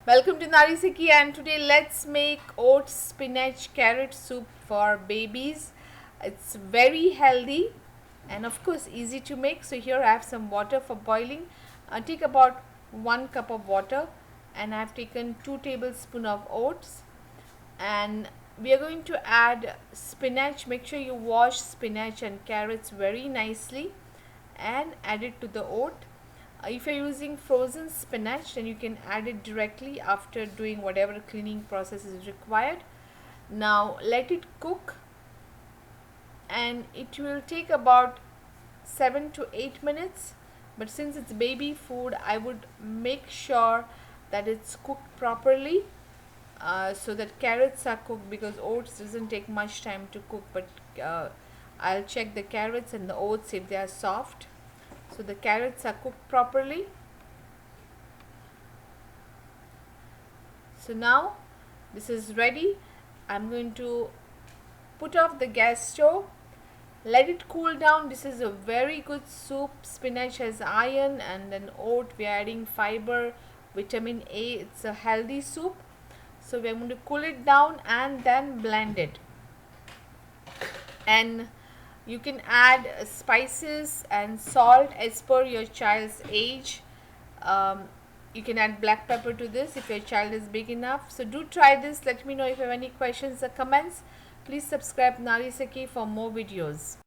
Welcome to Narisiki, and today let's make oats spinach carrot soup for babies. It's very healthy and of course easy to make. So here I have some water for boiling. Take about 1 cup of water, and I have taken 2 tablespoons of oats, and we are going to add spinach. Make sure you wash spinach and carrots very nicely and add it to the oat. If you're using frozen spinach, then you can add it directly after doing whatever cleaning process is required. Now let it cook, and it will take about 7 to 8 minutes. But since it's baby food, I would make sure that it's cooked properly, so that carrots are cooked, because oats doesn't take much time to cook. But I'll check the carrots and the oats if they are soft. So the carrots are cooked properly. So now this is ready. I'm going to put off the gas stove, let it cool down. This is a very good soup. Spinach has iron, and then oat, we are adding fiber, vitamin A. It's a healthy soup. So we're going to cool it down and then blend it. And you can add spices and salt as per your child's age. You can add black pepper to this if your child is big enough. So do try this. Let me know if you have any questions or comments. Please subscribe Narisaki for more videos.